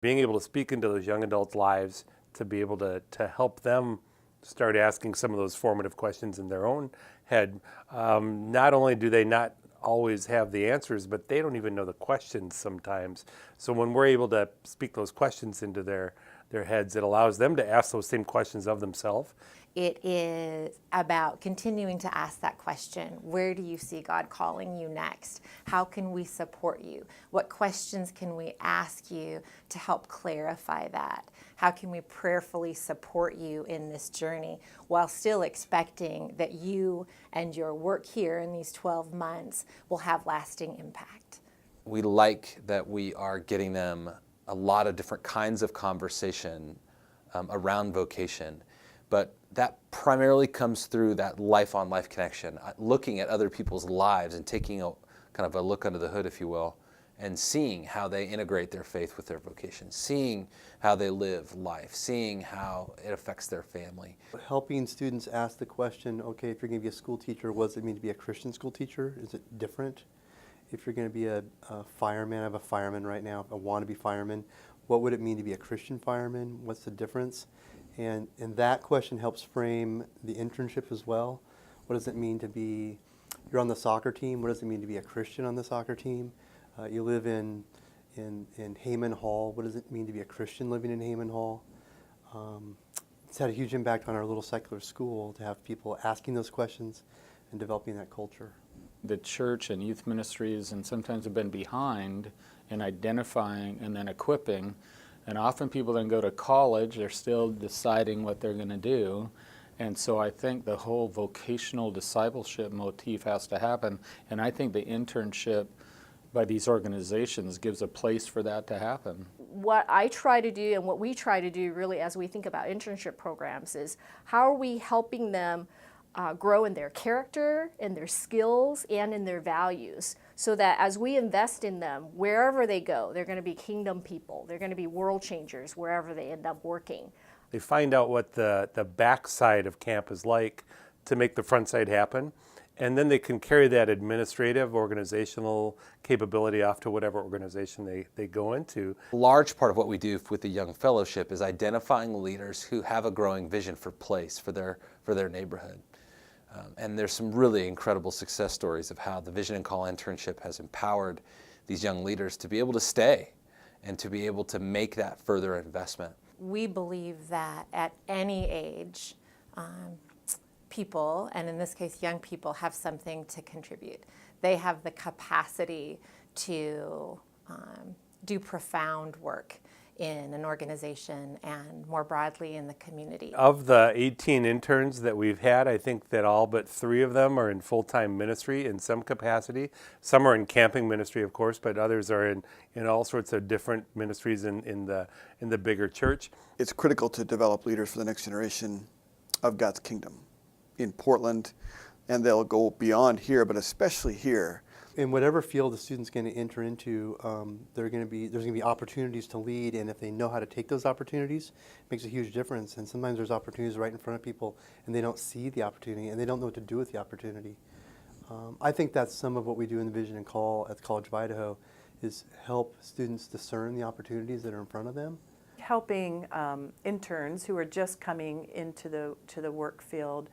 Being able to speak into those young adults' lives, to be able to help them start asking some of those formative questions in their own head. Not only do they not always have the answers, but they don't even know the questions sometimes. So when we're able to speak those questions into their heads, it allows them to ask those same questions of themselves. It is about continuing to ask that question. Where do you see God calling you next? How can we support you? What questions can we ask you to help clarify that? How can we prayerfully support you in this journey while still expecting that you and your work here in these 12 months will have lasting impact? We like that we are getting them a lot of different kinds of conversation around vocation, but that primarily comes through that life-on-life connection, looking at other people's lives and taking a kind of a look under the hood, if you will, and seeing how they integrate their faith with their vocation, seeing how they live life, seeing how it affects their family. Helping students ask the question, okay, if you're going to be a school teacher, what does it mean to be a Christian school teacher? Is it different? If you're going to be a fireman, I have a fireman right now, a wannabe fireman, what would it mean to be a Christian fireman? What's the difference? And that question helps frame the internship as well. What does it mean to be, you're on the soccer team, what does it mean to be a Christian on the soccer team? You live in Hayman Hall, what does it mean to be a Christian living in Hayman Hall? It's had a huge impact on our little secular school to have people asking those questions and developing that culture. The church and youth ministries and sometimes have been behind in identifying and then equipping. And often people then go to college, they're still deciding what they're going to do. And so I think the whole vocational discipleship motif has to happen. And I think the internship by these organizations gives a place for that to happen. What I try to do and what we try to do really as we think about internship programs is how are we helping them grow in their character, in their skills, and in their values, so that as we invest in them, wherever they go, they're going to be kingdom people. They're going to be world changers wherever they end up working. They find out what the backside of camp is like to make the front side happen. And then they can carry that administrative, organizational capability off to whatever organization they go into. A large part of what we do with the Young Fellowship is identifying leaders who have a growing vision for place, for their neighborhood. And there's some really incredible success stories of how the Vision and Call internship has empowered these young leaders to be able to stay and to be able to make that further investment. We believe that at any age, people, and in this case young people, have something to contribute. They have the capacity to do profound work in an organization and more broadly in the community. Of the 18 interns that we've had, I think that all but 3 of them are in full-time ministry in some capacity. Some are in camping ministry, of course, but others are in all sorts of different ministries in the bigger church. It's critical to develop leaders for the next generation of God's kingdom in Portland, and they'll go beyond here, but especially here. In whatever field the student's going to enter into, there's going to be opportunities to lead, and if they know how to take those opportunities, it makes a huge difference. And sometimes there's opportunities right in front of people, and they don't see the opportunity, and they don't know what to do with the opportunity. I think that's some of what we do in the Vision and Call at the College of Idaho, is help students discern the opportunities that are in front of them. Helping interns who are just coming into the work field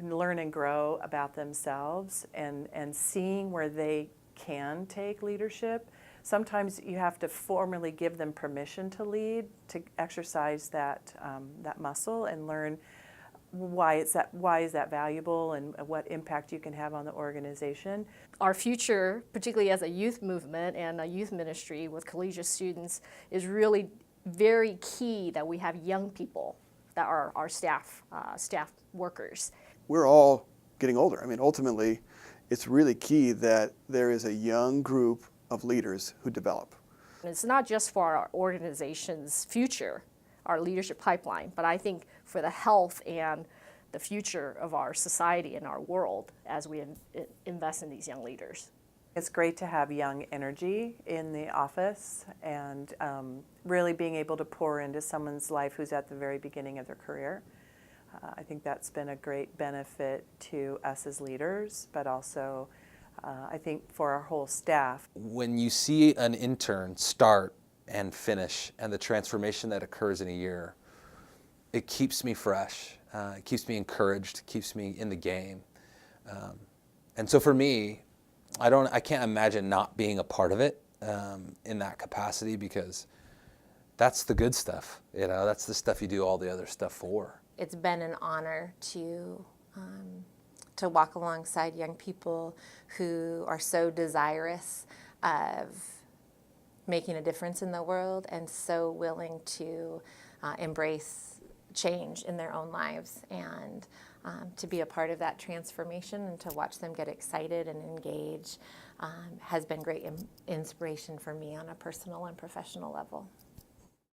learn and grow about themselves and seeing where they can take leadership. Sometimes you have to formally give them permission to lead, to exercise that muscle and learn why is that valuable and what impact you can have on the organization. Our future, particularly as a youth movement and a youth ministry with collegiate students, is really very key that we have young people that are our staff workers. We're all getting older. I mean, ultimately, it's really key that there is a young group of leaders who develop. It's not just for our organization's future, our leadership pipeline, but I think for the health and the future of our society and our world as we invest in these young leaders. It's great to have young energy in the office and really being able to pour into someone's life who's at the very beginning of their career. I think that's been a great benefit to us as leaders, but also I think for our whole staff. When you see an intern start and finish and the transformation that occurs in a year, it keeps me fresh. It keeps me encouraged, keeps me in the game. And so for me, I can't imagine not being a part of it in that capacity, because that's the good stuff. That's the stuff you do all the other stuff for. It's been an honor to walk alongside young people who are so desirous of making a difference in the world and so willing to embrace change in their own lives, and to be a part of that transformation and to watch them get excited and engage has been great inspiration for me on a personal and professional level.